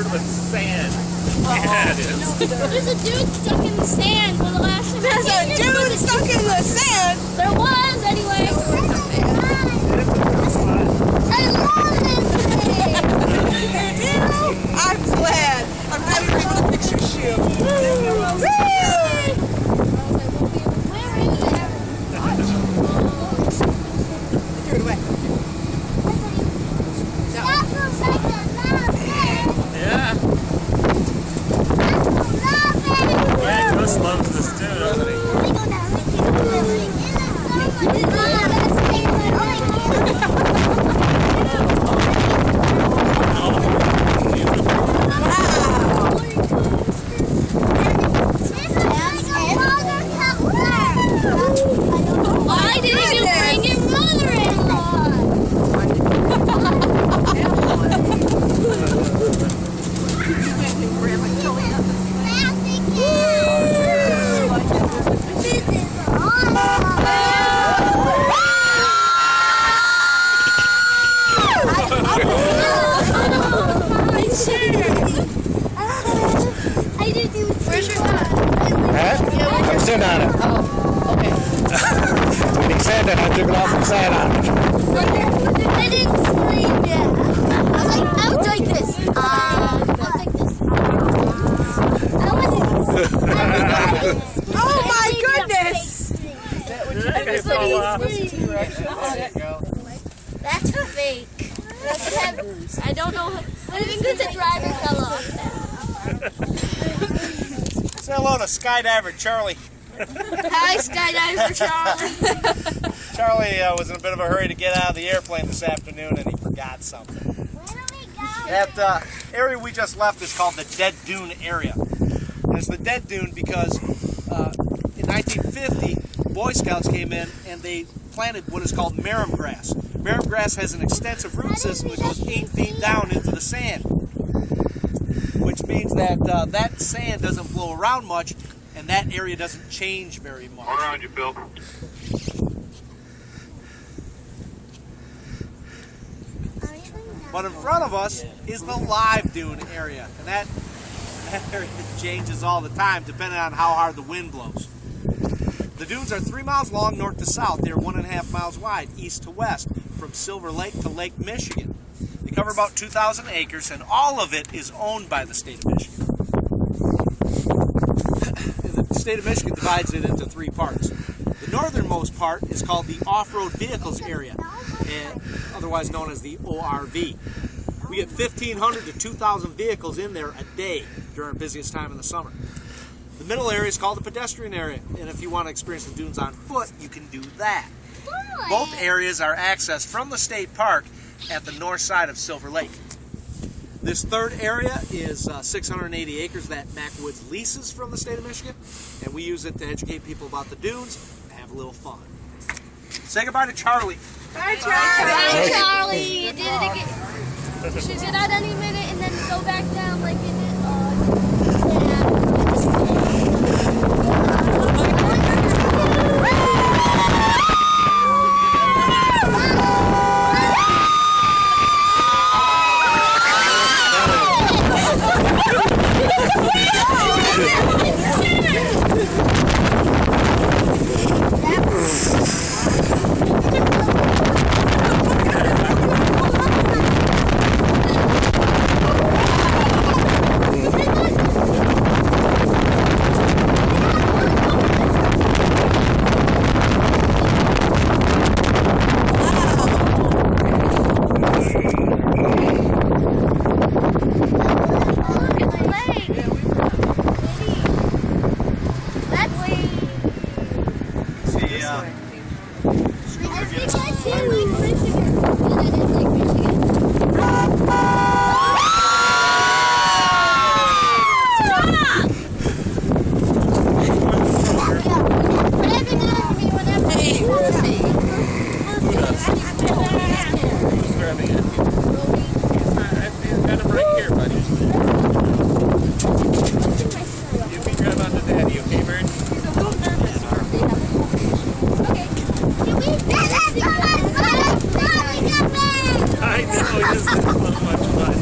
covered with sand. Yeah, it is. There's a dude stuck in the sand for the last time. There's a dude stuck in the sand? There was, anyway. I love this thing. I'm glad. I'm glad we were able to fix your shoe. Woo! Threw it away. That feels like a love it. Yeah. Love it. Yeah, Gus loves this too, doesn't he? Why didn't you bring your mother-in-law? Where's your dad? Huh? I'm sitting on it. Oh, okay. When he said that, I took it off and sat on it. I didn't scream yet. I was like, I'll take this. I'll take this. Oh my goodness! That's fake. I don't know. I think the driver fell off now. Say hello to skydiver Charlie. Hi, skydiver Charlie. Charlie was in a bit of a hurry to get out of the airplane this afternoon, and he forgot something. That area we just left is called the Dead Dune area. And it's the Dead Dune because in 1950, Boy Scouts came in and they planted what is called marram grass. Marram grass has an extensive root system that goes 8 feet down into the sand, which means that that sand doesn't flow around much, and that area doesn't change very much. All around you, Phil. But in front of us is the live dune area, and that area changes all the time depending on how hard the wind blows. The dunes are 3 miles long north to south. They're 1.5 miles wide east to west from Silver Lake to Lake Michigan. They cover about 2,000 acres, and all of it is owned by the state of Michigan. The state of Michigan divides it into 3 parts. The northernmost part is called the off-road vehicles area, otherwise known as the ORV. We get 1,500 to 2,000 vehicles in there a day during the busiest time in the summer. The middle area is called the pedestrian area, and if you want to experience the dunes on foot, you can do that. Both areas are accessed from the state park at the north side of Silver Lake. This third area is 680 acres that Mack leases from the state of Michigan, and we use it to educate people about the dunes and have a little fun. Say goodbye to Charlie. Bye, Charlie. Hi, Charlie. You did it again. You should get out any minute and then go back down like you did. I know, he doesn't have much fun.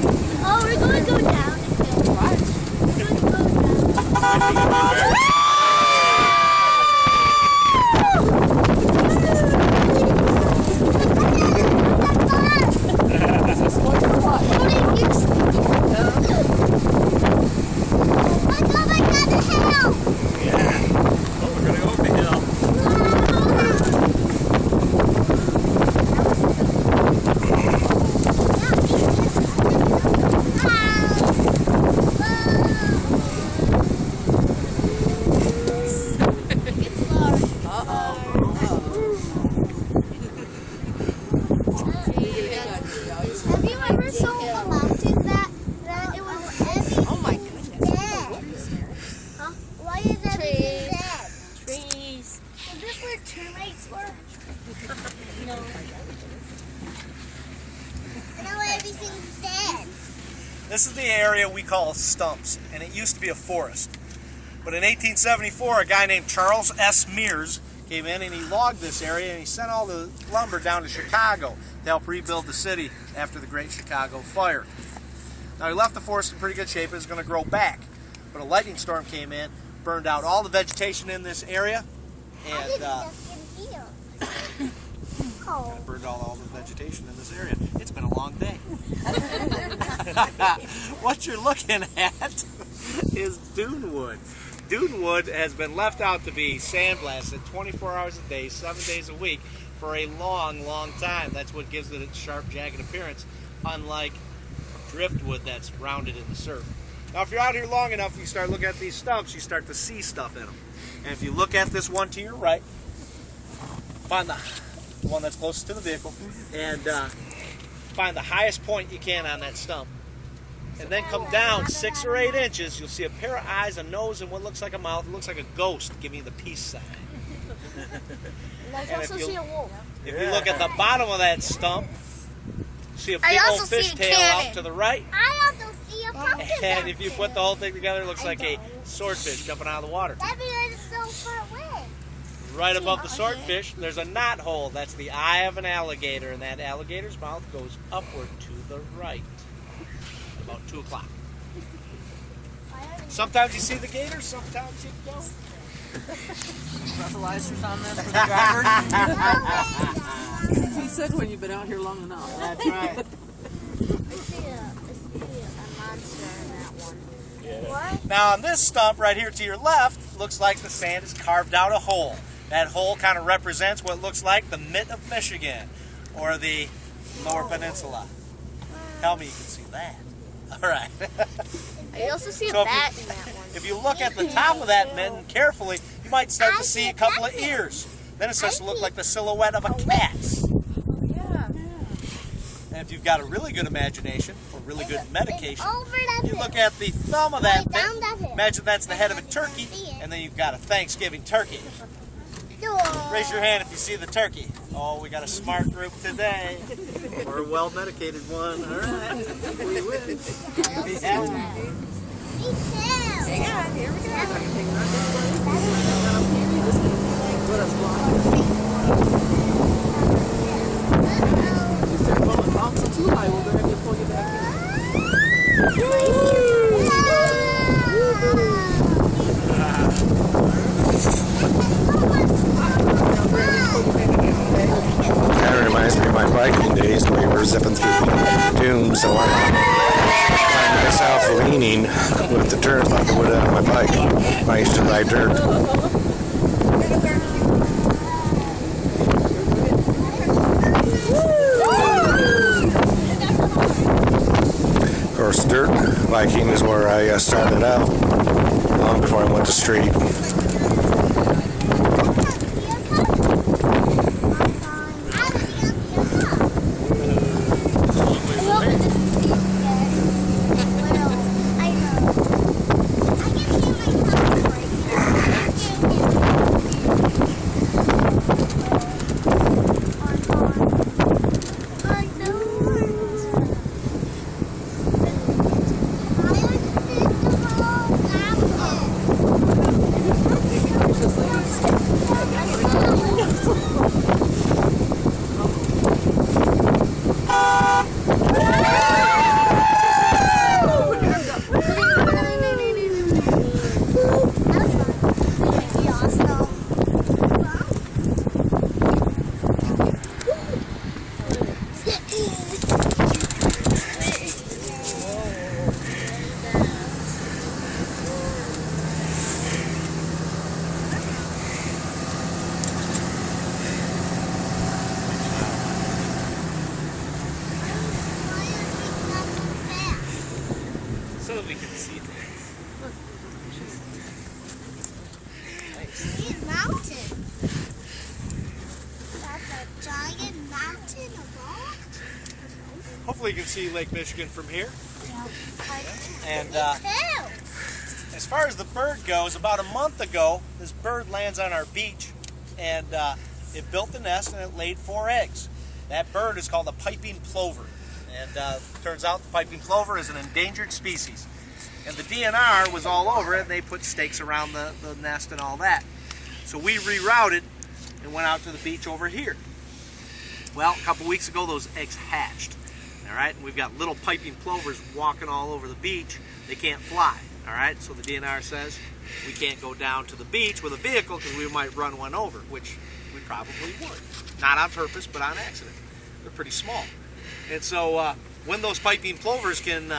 rates were? No. Now everything's dead. This is the area we call stumps, and it used to be a forest. But in 1874, a guy named Charles S. Mears came in and he logged this area and he sent all the lumber down to Chicago to help rebuild the city after the Great Chicago Fire. Now he left the forest in pretty good shape. It was going to grow back, but a lightning storm came in, burned out all the vegetation in this area, and burned out all the vegetation in this area. It's been a long day. What you're looking at is Dune wood. Dune wood has been left out to be sandblasted 24 hours a day, 7 days a week for a long, long time. That's what gives it its sharp, jagged appearance, unlike driftwood that's rounded in the surf. Now, if you're out here long enough, you start looking at these stumps, you start to see stuff in them. And if you look at this one to your right, find the one that's closest to the vehicle, and find the highest point you can on that stump. And then come down 6 or 8 inches, you'll see a pair of eyes, a nose, and what looks like a mouth. It looks like a ghost giving you the peace sign. I also see a wolf. If you look at the bottom of that stump, see a big old fishtail out to the right. I also see a pumpkin. And if you put the whole thing together, it looks like a swordfish jumping out of the water. That because it's so far away. Right above the swordfish, there's a knot hole. That's the eye of an alligator, and that alligator's mouth goes upward to the right. About 2 o'clock. Sometimes you see the gator, sometimes you don't. Breathalyzers on them for the driver. He said when you've been out here long enough. That's right. I see a monster in that one. What? Now on this stump right here to your left, looks like the sand has carved out a hole. That hole kind of represents what looks like the Mitt of Michigan, or the Lower Peninsula. Tell me you can see that. All right. I also see a So bat in that one. If you look at the top of that mitten carefully, you might start to see a couple of ears. Then it starts to look like the silhouette of a cat. Yeah. And if you've got a really good imagination or really good medication, Over that you look at the thumb of that down mitten. that hill. Imagine that's the head of a turkey, and then you've got a Thanksgiving turkey. Raise your hand if you see the turkey. Oh, we got a smart group today. Or a well-medicated one. All right. We win. Yeah, Here we go. Too high, we're going to have to pull you back That reminds me of my biking days when we were zipping through dunes, so I find myself leaning with the dirt like I would on my bike. I used to ride dirt. Of course, dirt biking is where I started out, long before I went to street. So that we can see things. Mountain. That's a giant mountain of rock. Hopefully you can see Lake Michigan from here. And as far as the bird goes, about a month ago, this bird lands on our beach, and it built the nest and it laid 4 eggs. That bird is called a piping plover. And turns out the piping plover is an endangered species. And the DNR was all over it, and they put stakes around the nest and all that. So we rerouted and went out to the beach over here. Well, a couple weeks ago, those eggs hatched. All right, and we've got little piping plovers walking all over the beach. They can't fly. All right, so the DNR says we can't go down to the beach with a vehicle because we might run one over, which we probably would. Not on purpose, but on accident. They're pretty small. And so when those piping plovers can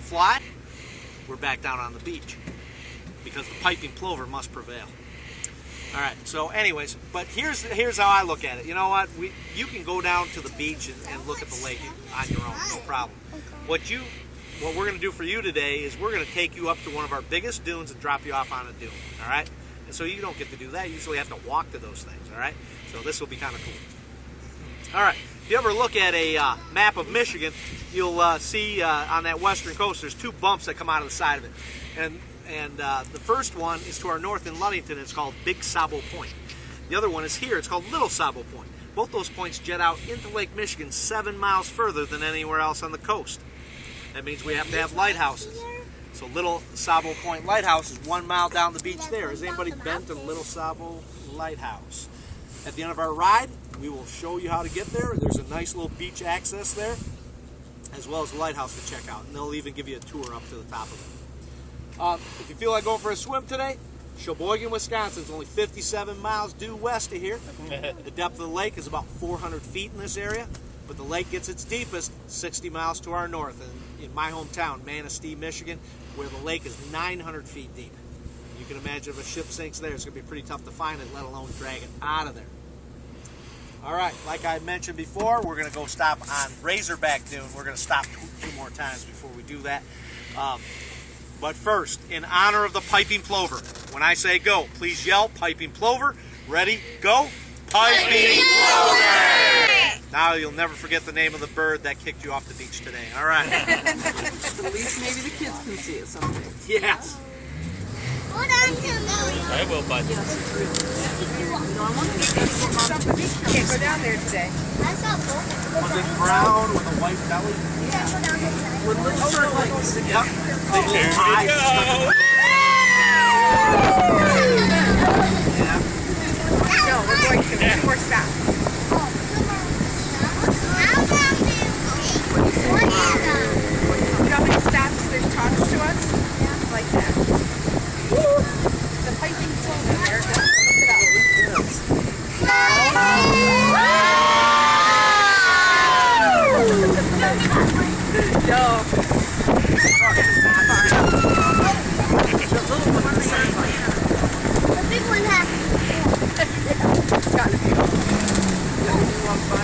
fly, we're back down on the beach because the piping plover must prevail. All right, so anyways, but here's how I look at it. You know what? You can go down to the beach and look at the lake on your own, no problem. What we're going to do for you today is we're going to take you up to one of our biggest dunes and drop you off on a dune, all right? And so you don't get to do that. You usually have to walk to those things, all right? So this will be kind of cool. All right, if you ever look at a map of Michigan, you'll see on that western coast there's 2 bumps that come out of the side of it. And the first one is to our north in Ludington. It's called Big Sabo Point. The other one is here. It's called Little Sabo Point. Both those points jet out into Lake Michigan 7 miles further than anywhere else on the coast. That means we have to have lighthouses. So Little Sabo Point Lighthouse is 1 mile down the beach there. Has anybody been to Little Sabo Lighthouse? At the end of our ride, we will show you how to get there. There's a nice little beach access there, as well as a lighthouse to check out. And they'll even give you a tour up to the top of it. If you feel like going for a swim today, Sheboygan, Wisconsin is only 57 miles due west of here. The depth of the lake is about 400 feet in this area, but the lake gets its deepest 60 miles to our north. And in my hometown, Manistee, Michigan, where the lake is 900 feet deep. You can imagine if a ship sinks there, it's going to be pretty tough to find it, let alone drag it out of there. All right, like I mentioned before, we're going to go stop on Razorback Dune. We're going to stop 2 more times before we do that. But first, in honor of the piping plover, when I say go, please yell, piping plover. Ready, go. Piping plover! Now you'll never forget the name of the bird that kicked you off the beach today. All right. At least maybe the kids can see it someday. Yes. Hold on to me. I will, bud. Can't go down there today. I saw both. Was it brown with a white belly? With little short legs. Yep. Big Here little we eyes. go. No, we're going to. Yeah. We're stopped. You know how many stops they've taught us to us? Like that. The piping plover there. Look it up. Yo. The big one has. It's got to be. Walk by.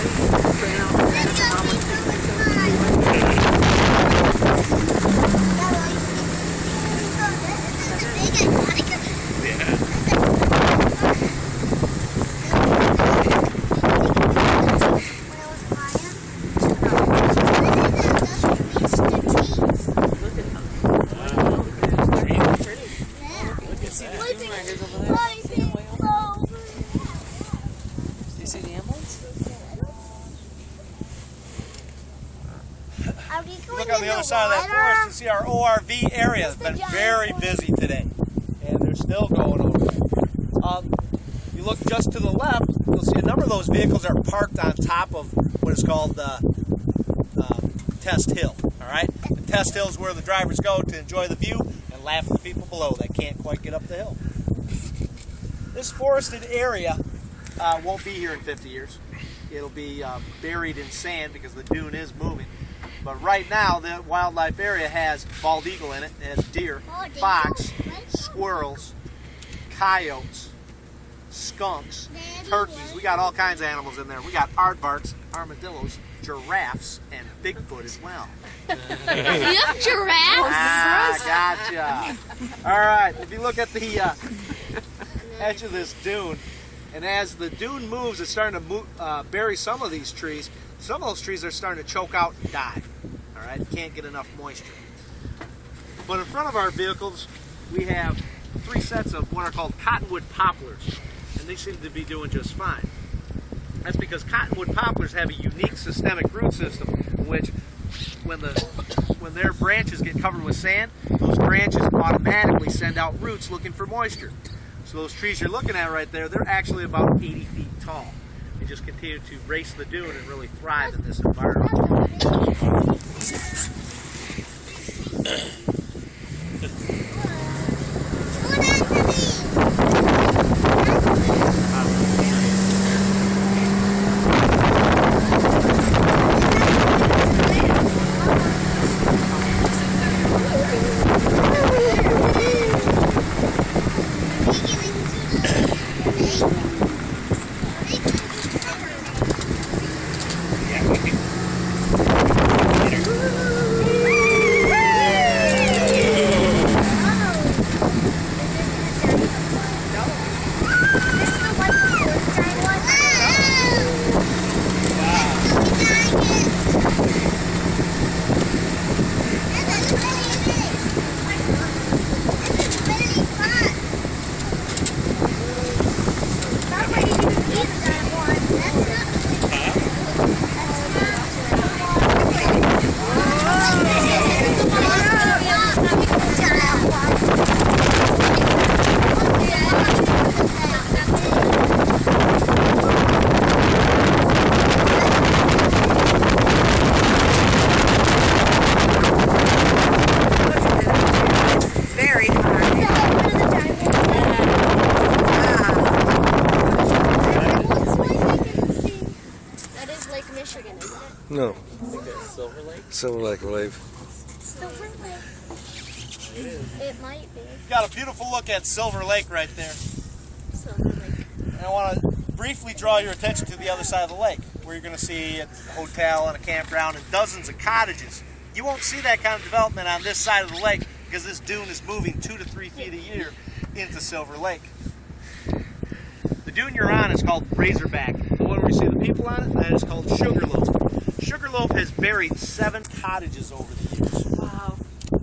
Look on the other side of that forest and see our ORV area has been very busy today, and they're still going over there. You look just to the left, you'll see a number of those vehicles are parked on top of what is called Test Hill. All right, and Test Hill is where the drivers go to enjoy the view and laugh at the people below that can't quite get up the hill. This forested area won't be here in 50 years. It'll be buried in sand because the dune is moving. But right now, the wildlife area has bald eagle in it. It has deer, fox, squirrels, coyotes, skunks, turkeys. We got all kinds of animals in there. We got aardvarks, armadillos, giraffes, and Bigfoot as well. You have giraffes? Ah, gotcha. All right, if you look at the edge of this dune, and as the dune moves, it's starting to bury some of these trees. Some of those trees are starting to choke out and die. All right, can't get enough moisture. But in front of our vehicles, we have 3 sets of what are called cottonwood poplars, and they seem to be doing just fine. That's because cottonwood poplars have a unique systemic root system in which when their branches get covered with sand, those branches automatically send out roots looking for moisture. So those trees you're looking at right there, they're actually about 80 feet tall. They just continue to race the dune and really thrive in this environment. No. Silver Lake? Silver Lake, I believe. Silver Lake. It might be. Got a beautiful look at Silver Lake right there. Silver Lake. And I want to briefly draw your attention to the other side of the lake, where you're going to see a hotel and a campground and dozens of cottages. You won't see that kind of development on this side of the lake because this dune is moving 2 to 3 feet a year into Silver Lake. The dune you're on is called Razorback. The one where you see the people on it, that is called Sugarloaf. Sugarloaf has buried 7 cottages over the years. Wow.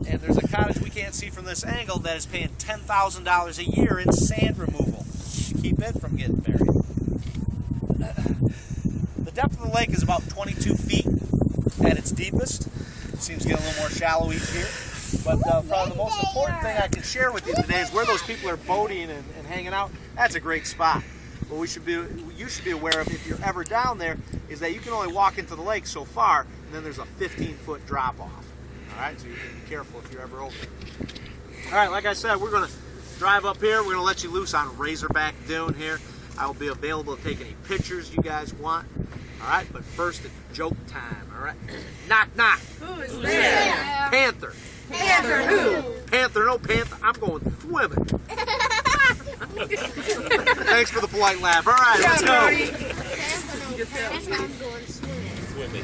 And there's a cottage we can't see from this angle that is paying $10,000 a year in sand removal to keep it from getting buried. The depth of the lake is about 22 feet at its deepest. It seems to get a little more shallow each year. But probably the most important thing I can share with you today is where those people are boating and hanging out. That's a great spot. What you should be aware of if you're ever down there is that you can only walk into the lake so far, and then there's a 15-foot drop-off. All right, so you can be careful if you're ever over there. All right, like I said, we're going to drive up here. We're going to let you loose on Razorback Dune here. I will be available to take any pictures you guys want. All right, but first it's joke time. All right, knock knock. Who is there? Panther. Panther who? Panther, no panther. I'm going swimming. Thanks for the polite laugh. All right, let's go. That's why I'm going swimming.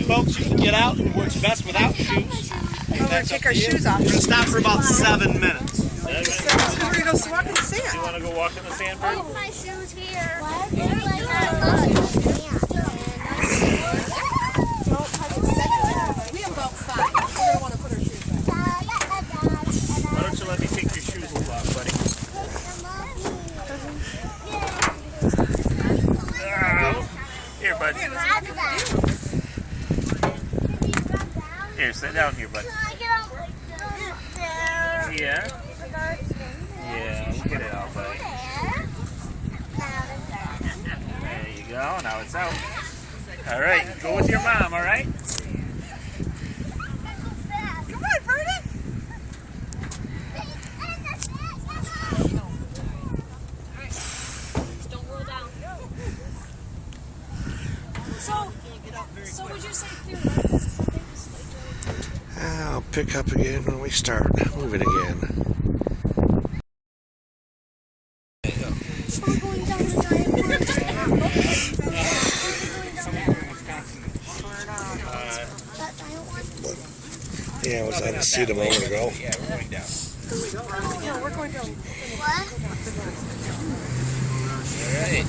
Folks, you can get out. It works best without shoes. We're going to take our shoes off. We're going to stop for about 7 minutes. So we're going to go walk in the sand. You want to go walk in the sand, Bird? Leave my shoes here. We have about 5. We're going to want to put our shoes back. Why don't you let me take your shoes off, buddy? Here, bud. Here, sit down here, bud. Yeah? Yeah, look at it all, buddy. There you go. Now it's out. All right, go with your mom, all right? Come on, Vernon. Don't roll down. So would you say I'll pick up again when we start moving again. Yeah, what's up? I didn't see them a moment ago. Yeah, we're going down. Yeah, we're going to. What? All right.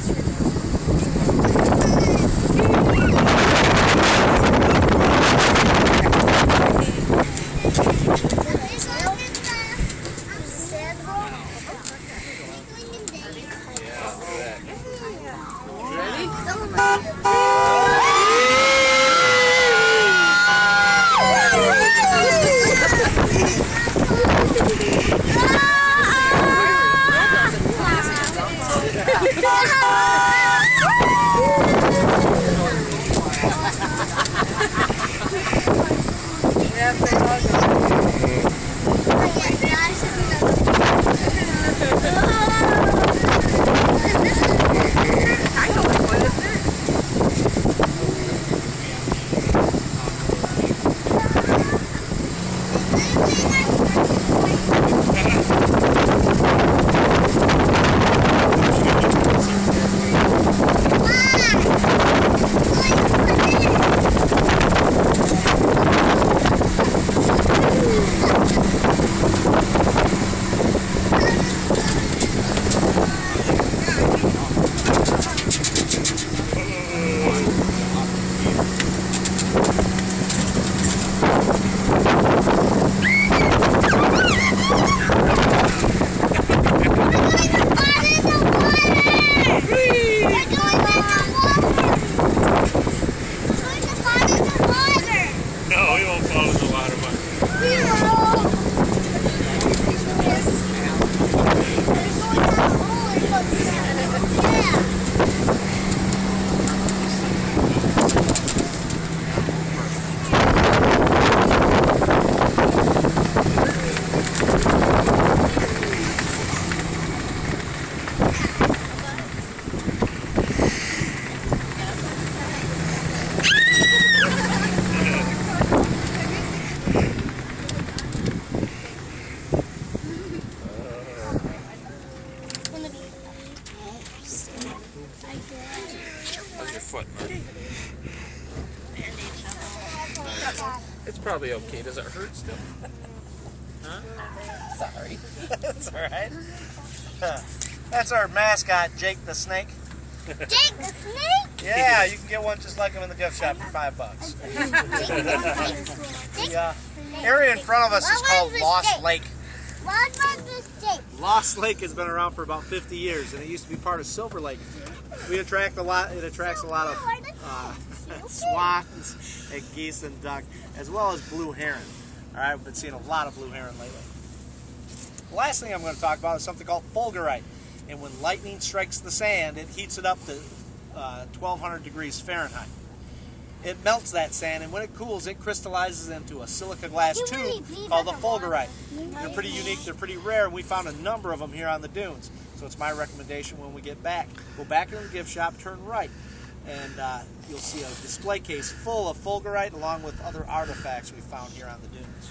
It's probably okay. Does it hurt still? Huh? Sorry. That's all right. That's our mascot, Jake the Snake. Jake the Snake? Yeah, you can get one just like him in the gift shop for $5. The area in front of us is called Lost Lake. What was this Jake? Lost Lake has been around for about 50 years, and it used to be part of Silver Lake. It attracts a lot of swans and geese and duck, as well as blue heron. All right, we've been seeing a lot of blue heron lately. The last thing I'm going to talk about is something called fulgurite. And when lightning strikes the sand, it heats it up to 1,200 degrees Fahrenheit. It melts that sand, and when it cools, it crystallizes into a silica glass tube called the fulgurite. They're pretty unique, they're pretty rare, and we found a number of them here on the dunes. So it's my recommendation when we get back, go back into the gift shop, turn right, and you'll see a display case full of fulgurite along with other artifacts we found here on the dunes.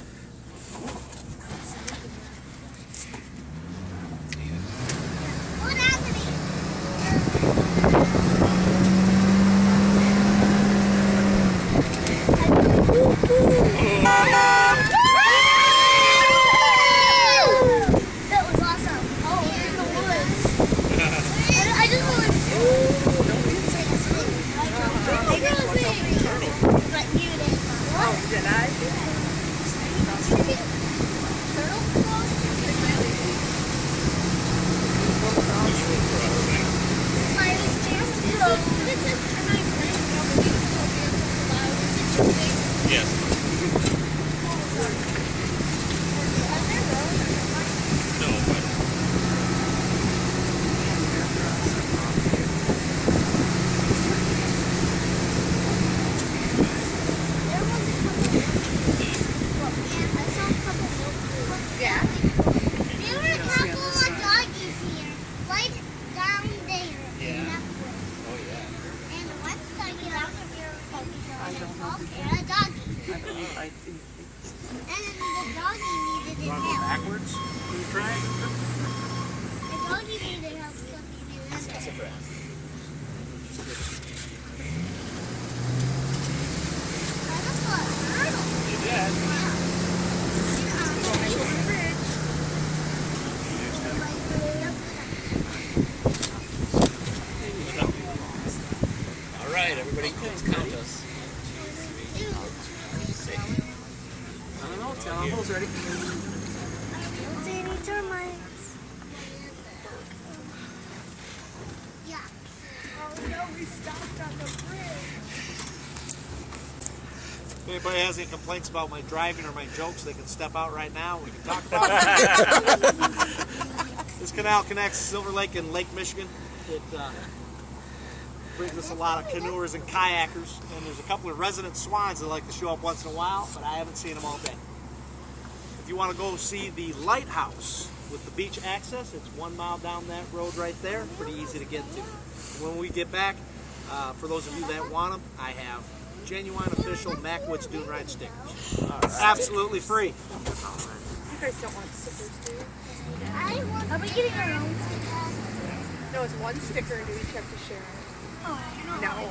What happened? That was awesome. Oh, in the woods. I just want to but you didn't. Oh, did I? Yes. No, but Yeah. There were a couple of doggies here, right down there. Yeah. Oh yeah. And one doggy out of here, and a doggy. And the doggy needed You want to go help. backwards? Can you try? The doggy needed help. That's a breath. I just saw a turtle. you did. Almost ready. Don't see any termites. Yeah. Oh no, we stopped on the bridge. If anybody has any complaints about my driving or my jokes, they can step out right now. We can talk about it. This canal connects Silver Lake and Lake Michigan. It brings us a lot of canoers and kayakers, and there's a couple of resident swans that like to show up once in a while, but I haven't seen them all day. If you want to go see the lighthouse with the beach access, it's 1 mile down that road right there. Pretty easy to get to. When we get back, for those of you that want them, I have genuine official Mack Dune Ride stickers. Absolutely free. You guys don't want stickers, do you? Are we getting our own? No, it's one sticker and we each have to share it. Oh, No.